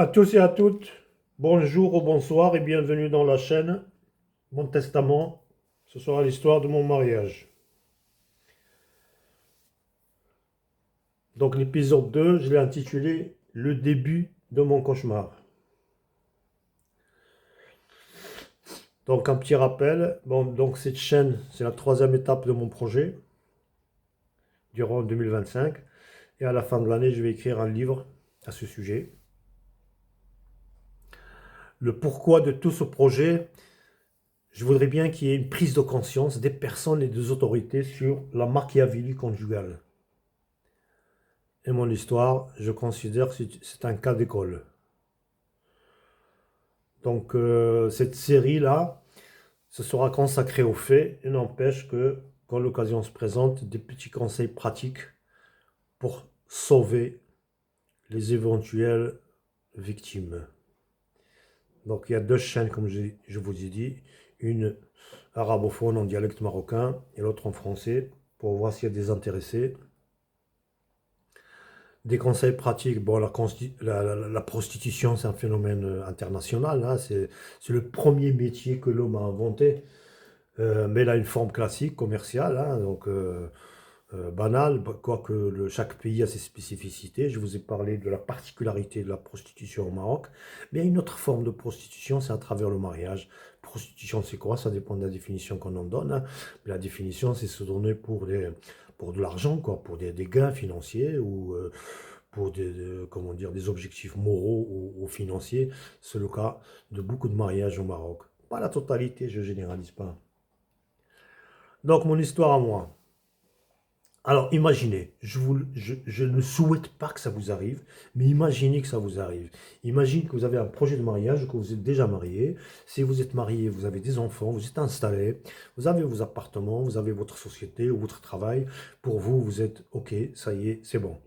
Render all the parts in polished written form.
À tous et à toutes, bonjour ou bonsoir et bienvenue dans la chaîne Mon Testament. Ce sera l'histoire de mon mariage. Donc l'épisode 2, je l'ai intitulé Le début de mon cauchemar. Donc un petit rappel, bon, donc cette chaîne, c'est la troisième étape de mon projet durant 2025. Et à la fin de l'année, je vais écrire un livre à ce sujet. Le pourquoi de tout ce projet, je voudrais bien qu'il y ait une prise de conscience des personnes et des autorités sur la machiavélie conjugale. Et mon histoire, je considère que c'est un cas d'école. Donc cette série-là, ce sera consacré aux faits et n'empêche que, quand l'occasion se présente, des petits conseils pratiques pour sauver les éventuelles victimes. Donc il y a deux chaînes, comme je vous ai dit, une arabophone en dialecte marocain et l'autre en français, pour voir s'il y a des intéressés. Des conseils pratiques, bon, la prostitution, c'est un phénomène international, hein, c'est le premier métier que l'homme a inventé, mais il a une forme classique, commerciale, hein, donc banale, quoique chaque pays a ses spécificités. Je vous ai parlé de la particularité de la prostitution au Maroc, mais il y a une autre forme de prostitution, c'est à travers le mariage. Prostitution, c'est quoi? Ça dépend de la définition qu'on en donne, hein. Mais la définition, c'est se donner pour de l'argent, quoi, pour des gains financiers ou pour comment dire, des objectifs moraux ou financiers. C'est le cas de beaucoup de mariages au Maroc. Pas la totalité, je ne généralise pas. Donc, mon histoire à moi. Alors, imaginez, je ne souhaite pas que ça vous arrive, mais imaginez que ça vous arrive. Imaginez que vous avez un projet de mariage, que vous êtes déjà marié. Si vous êtes marié, vous avez des enfants, vous êtes installé, vous avez vos appartements, vous avez votre société ou votre travail. Pour vous, vous êtes OK, ça y est, c'est bon.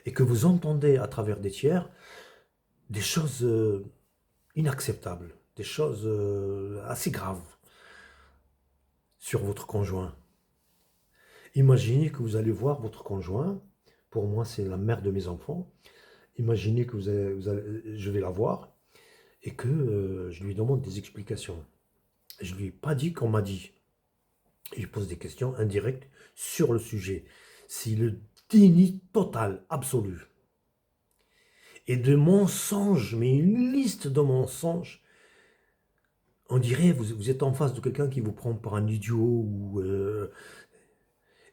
Et que vous entendez à travers des tiers des choses inacceptables, des choses assez graves sur votre conjoint. Imaginez que vous allez voir votre conjoint, pour moi c'est la mère de mes enfants, imaginez que je vais la voir et que je lui demande des explications. Je ne lui ai pas dit qu'on m'a dit. Je lui pose des questions indirectes sur le sujet. C'est le déni total, absolu. Et de mensonges, mais une liste de mensonges. On dirait vous êtes en face de quelqu'un qui vous prend pour un idiot.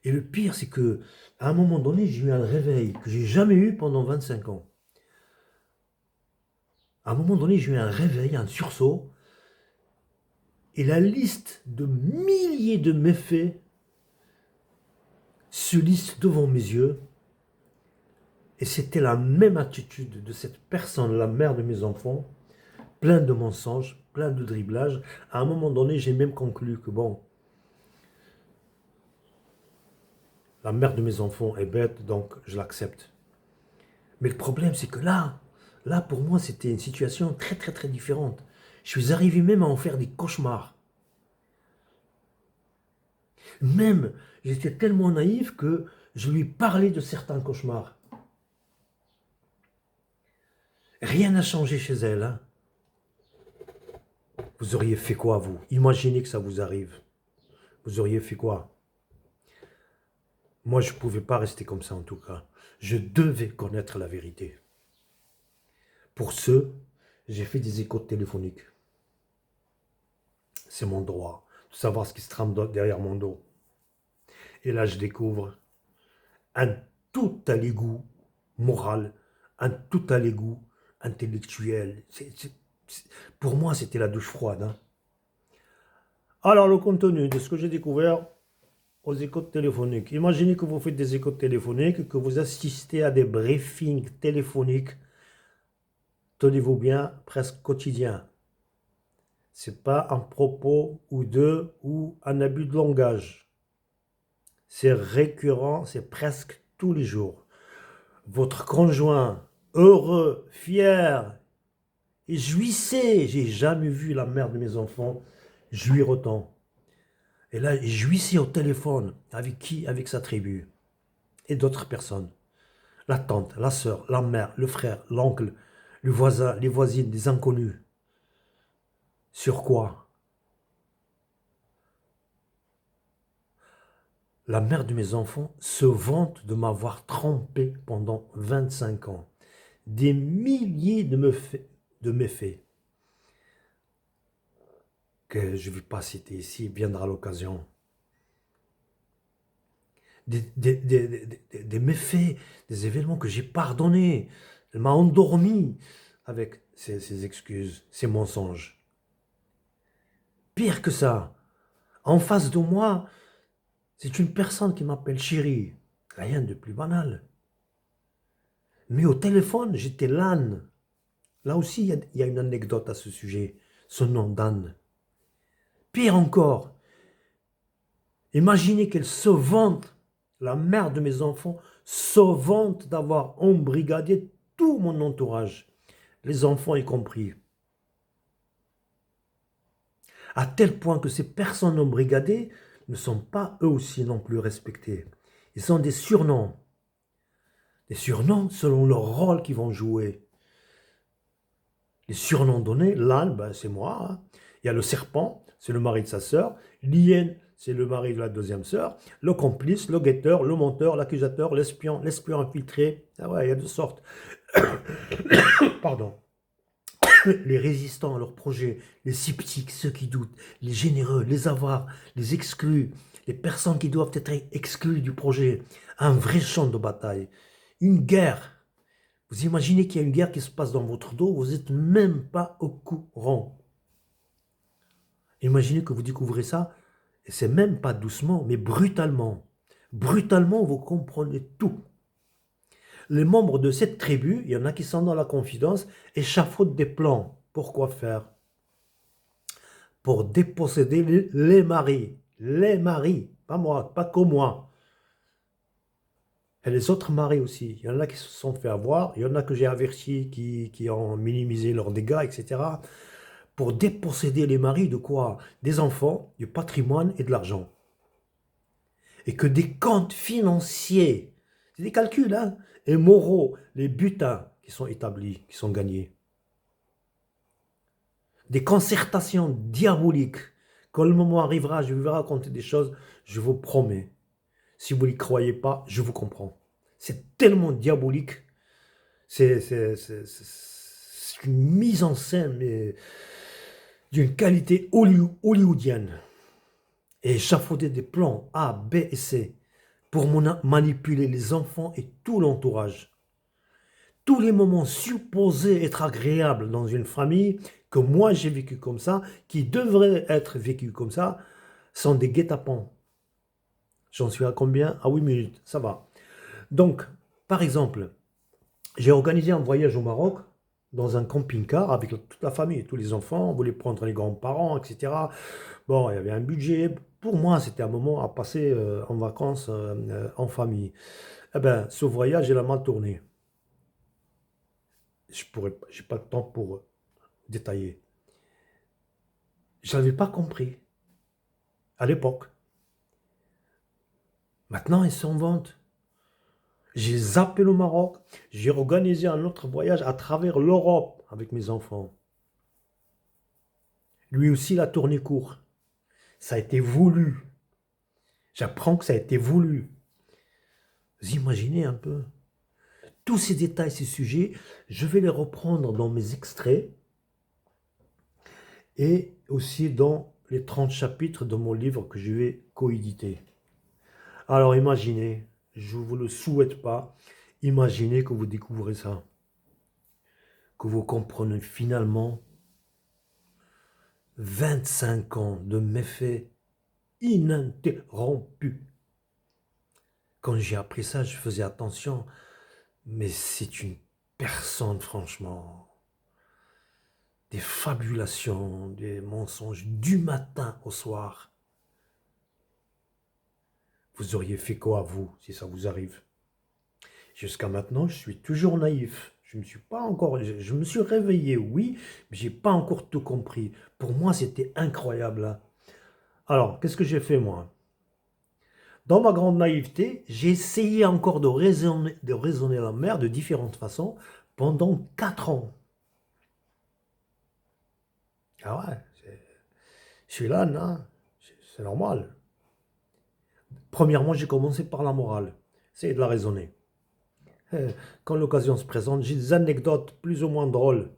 Et le pire, c'est que à un moment donné, j'ai eu un réveil que j'ai jamais eu pendant 25 ans. À un moment donné, j'ai eu un réveil, un sursaut. Et la liste de milliers de méfaits se liste devant mes yeux. Et c'était la même attitude de cette personne, la mère de mes enfants, plein de mensonges, plein de dribblage. À un moment donné, j'ai même conclu que bon, la mère de mes enfants est bête, donc je l'accepte. Mais le problème, c'est que là pour moi, c'était une situation très très très différente. Je suis arrivé même à en faire des cauchemars. Même, j'étais tellement naïf que je lui parlais de certains cauchemars. Rien n'a changé chez elle, hein. Vous auriez fait quoi, vous? Imaginez que ça vous arrive. Vous auriez fait quoi? Moi, je ne pouvais pas rester comme ça, en tout cas. Je devais connaître la vérité. Pour ce, j'ai fait des écoutes téléphoniques. C'est mon droit de savoir ce qui se trame derrière mon dos. Et là, je découvre un tout à l'égout moral, un tout à l'égout intellectuel. Pour moi, c'était la douche froide, hein. Alors, le contenu de ce que j'ai découvert aux écoutes téléphoniques. Imaginez que vous faites des écoutes téléphoniques, que vous assistez à des briefings téléphoniques, tenez-vous bien, presque quotidiens. Ce n'est pas un propos ou deux ou un abus de langage. C'est récurrent, c'est presque tous les jours. Votre conjoint, heureux, fier, et jouissez. J'ai jamais vu la mère de mes enfants jouir autant. Et là, il jouissait au téléphone. Avec qui? Avec sa tribu. Et d'autres personnes. La tante, la sœur, la mère, le frère, l'oncle, le voisin, les voisines, des inconnus. Sur quoi? La mère de mes enfants se vante de m'avoir trompé pendant 25 ans. Des milliers de méfaits que je ne vais pas citer ici, viendra l'occasion. Des méfaits, des événements que j'ai pardonnés. Elle m'a endormi avec ces excuses, ces mensonges. Pire que ça, en face de moi, c'est une personne qui m'appelle chérie. Rien de plus banal. Mais au téléphone, j'étais l'âne. Là aussi, il y a une anecdote à ce sujet. Son nom d'âne. Pire encore, imaginez qu'elle se vante, la mère de mes enfants, se vante d'avoir embrigadé tout mon entourage, les enfants y compris. À tel point que ces personnes embrigadées ne sont pas eux aussi non plus respectés. Ils ont des surnoms selon leur rôle qu'ils vont jouer. Les surnoms donnés, l'âne, ben, c'est moi. Hein. Il y a le serpent, c'est le mari de sa sœur. L'hyène, c'est le mari de la deuxième sœur. Le complice, le guetteur, le menteur, l'accusateur, l'espion infiltré. Ah ouais, il y a de sortes. Pardon. Les résistants à leur projet, les sceptiques, ceux qui doutent, les généreux, les avares, les exclus, les personnes qui doivent être exclues du projet. Un vrai champ de bataille. Une guerre. Vous imaginez qu'il y a une guerre qui se passe dans votre dos, vous n'êtes même pas au courant. Imaginez que vous découvrez ça, et c'est même pas doucement, mais brutalement. Brutalement, vous comprenez tout. Les membres de cette tribu, il y en a qui sont dans la confidence, échafaudent des plans. Pourquoi faire? Pour déposséder les maris. Les maris, pas moi, pas que moi. Et les autres maris aussi. Il y en a qui se sont fait avoir, il y en a que j'ai avertis qui ont minimisé leurs dégâts, etc. Pour déposséder les maris de quoi? Des enfants, du patrimoine et de l'argent. Et que des comptes financiers, c'est des calculs, hein, et moraux, les butins qui sont établis, qui sont gagnés. Des concertations diaboliques. Quand le moment arrivera, je vais vous raconter des choses, je vous promets. Si vous n'y croyez pas, je vous comprends. C'est tellement diabolique. C'est une mise en scène d'une qualité hollywoodienne. Et échafauder des plans A, B et C pour manipuler les enfants et tout l'entourage. Tous les moments supposés être agréables dans une famille, que moi j'ai vécu comme ça, qui devraient être vécus comme ça, sont des guet-apens. J'en suis à combien? À 8 minutes, ça va. Donc, par exemple, j'ai organisé un voyage au Maroc dans un camping-car avec toute la famille, tous les enfants, on voulait prendre les grands-parents, etc. Bon, il y avait un budget. Pour moi, c'était un moment à passer en vacances en famille. Eh bien, ce voyage, il a mal tourné. Je n'ai pas le temps pour détailler. Je n'avais pas compris à l'époque. Maintenant, ils s'en vantent. J'ai zappé le Maroc. J'ai organisé un autre voyage à travers l'Europe avec mes enfants. Lui aussi, il a tourné court. Ça a été voulu. J'apprends que ça a été voulu. Vous imaginez un peu? Tous ces détails, ces sujets, je vais les reprendre dans mes extraits et aussi dans les 30 chapitres de mon livre que je vais coéditer. Alors imaginez, je ne vous le souhaite pas, imaginez que vous découvrez ça, que vous comprenez finalement 25 ans de méfaits ininterrompus. Quand j'ai appris ça, je faisais attention, mais c'est une personne franchement... Des fabulations, des mensonges du matin au soir. Vous auriez fait quoi, vous, si ça vous arrive? Jusqu'à maintenant, je suis toujours naïf. Je me suis réveillé, oui, mais je n'ai pas encore tout compris. Pour moi, c'était incroyable. Hein. Alors, qu'est-ce que j'ai fait, moi? Dans ma grande naïveté, j'ai essayé encore de raisonner la mère de différentes façons pendant 4 ans. Ah ouais, je suis là, hein, c'est normal. Premièrement, j'ai commencé par la morale. C'est de la raisonner. Euh, Quand l'occasion se présente, j'ai des anecdotes plus ou moins drôles.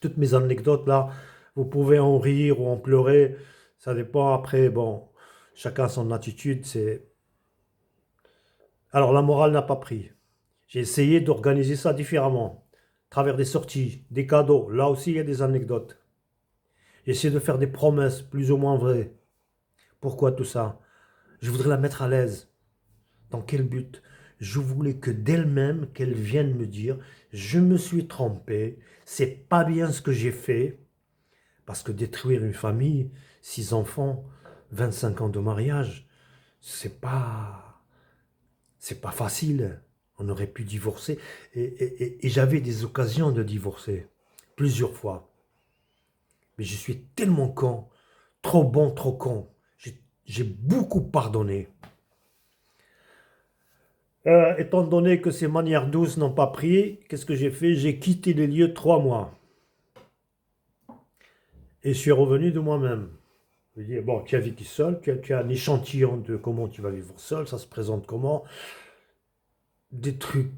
Toutes mes anecdotes là, vous pouvez en rire ou en pleurer. Ça dépend après, bon, chacun son attitude. Alors la morale n'a pas pris. J'ai essayé d'organiser ça différemment. À travers des sorties, des cadeaux. Là aussi, il y a des anecdotes. J'ai essayé de faire des promesses plus ou moins vraies. Pourquoi tout ça? Je voudrais la mettre à l'aise. Dans quel but? Je voulais que d'elle-même, qu'elle vienne me dire, je me suis trompé, c'est pas bien ce que j'ai fait, parce que détruire une famille, 6 enfants, 25 ans de mariage, c'est pas facile. On aurait pu divorcer, et j'avais des occasions de divorcer, plusieurs fois. Mais je suis tellement con, trop bon, trop con. J'ai beaucoup pardonné. Étant donné que ces manières douces n'ont pas pris, qu'est-ce que j'ai fait? J'ai quitté les lieux 3 mois et je suis revenu de moi-même. Je lui ai dit, bon, tu as vécu seul, tu as un échantillon de comment tu vas vivre seul, ça se présente comment, des trucs,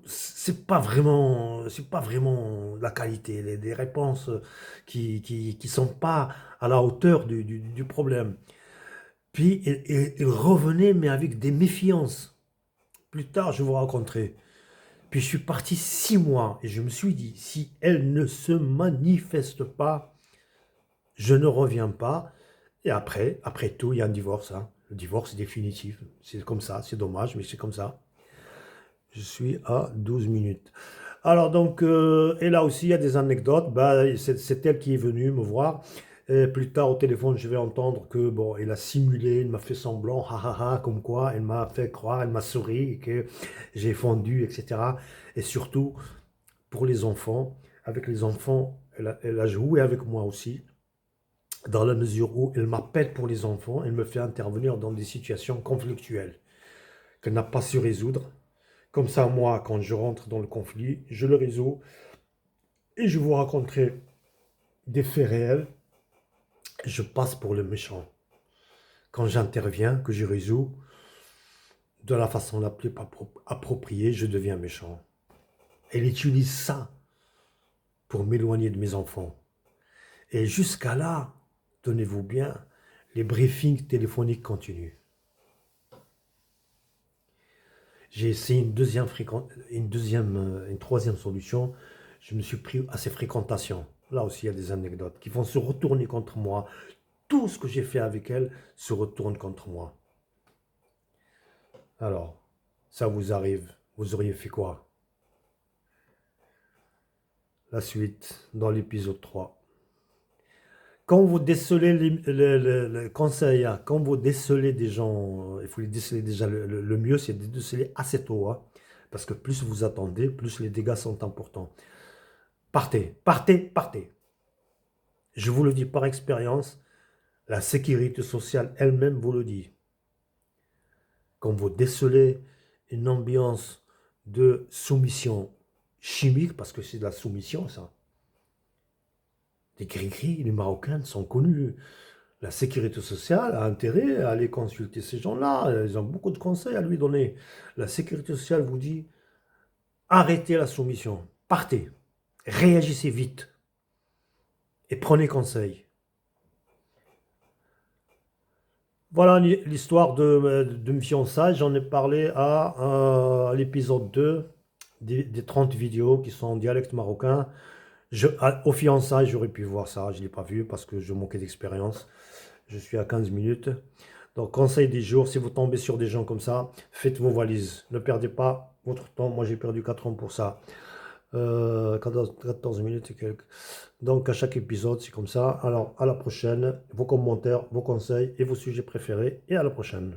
c'est pas vraiment la qualité, des réponses qui sont pas à la hauteur du problème. Puis il revenait, mais avec des méfiances. Plus tard, je vous raconterai. Puis je suis parti 6 mois et je me suis dit, si elle ne se manifeste pas, je ne reviens pas. Et après tout, il y a un divorce, hein. Le divorce est définitif. C'est comme ça, c'est dommage, mais c'est comme ça. Je suis à 12 minutes. Alors donc, et là aussi, il y a des anecdotes. Bah, c'est elle qui est venue me voir. Et plus tard au téléphone, je vais entendre que bon, elle a simulé, elle m'a fait semblant, ha ha ha, comme quoi elle m'a fait croire, elle m'a souri, que j'ai fondu, etc. Et surtout, pour les enfants. Avec les enfants, elle a joué avec moi aussi, dans la mesure où elle m'appelle pour les enfants, elle me fait intervenir dans des situations conflictuelles qu'elle n'a pas su résoudre. Comme ça, moi, quand je rentre dans le conflit, je le résous et je vous raconterai des faits réels. Je passe pour le méchant. Quand j'interviens, que je résous de la façon la plus appropriée, je deviens méchant. Elle utilise ça pour m'éloigner de mes enfants. Et jusqu'à là, tenez-vous bien, les briefings téléphoniques continuent. J'ai essayé une troisième solution. Je me suis pris à ces fréquentations. Là aussi, il y a des anecdotes qui vont se retourner contre moi. Tout ce que j'ai fait avec elle se retourne contre moi. Alors, ça vous arrive. Vous auriez fait quoi? La suite dans l'épisode 3. Quand vous décelez le conseil, hein, quand vous décelez des gens, il faut les déceler déjà. Le mieux, c'est de déceler assez tôt, hein, parce que plus vous attendez, plus les dégâts sont importants. Partez, partez, partez. Je vous le dis par expérience, la sécurité sociale elle-même vous le dit. Quand vous décelez une ambiance de soumission chimique, parce que c'est de la soumission, ça. Les gris-gris, les Marocains sont connus. La sécurité sociale a intérêt à aller consulter ces gens-là. Ils ont beaucoup de conseils à lui donner. La sécurité sociale vous dit, arrêtez la soumission, partez, réagissez vite et prenez conseil. Voilà l'histoire de mes fiançailles. J'en ai parlé à l'épisode 2 des 30 vidéos qui sont en dialecte marocain. Au fiançailles, j'aurais pu voir ça. Je ne l'ai pas vu parce que je manquais d'expérience. Je suis à 15 minutes. Donc, conseil des jours, si vous tombez sur des gens comme ça, faites vos valises. Ne perdez pas votre temps. Moi, j'ai perdu 4 ans pour ça. 14 minutes et quelques. Donc, à chaque épisode, c'est comme ça. Alors, à la prochaine. Vos commentaires, vos conseils et vos sujets préférés. Et à la prochaine.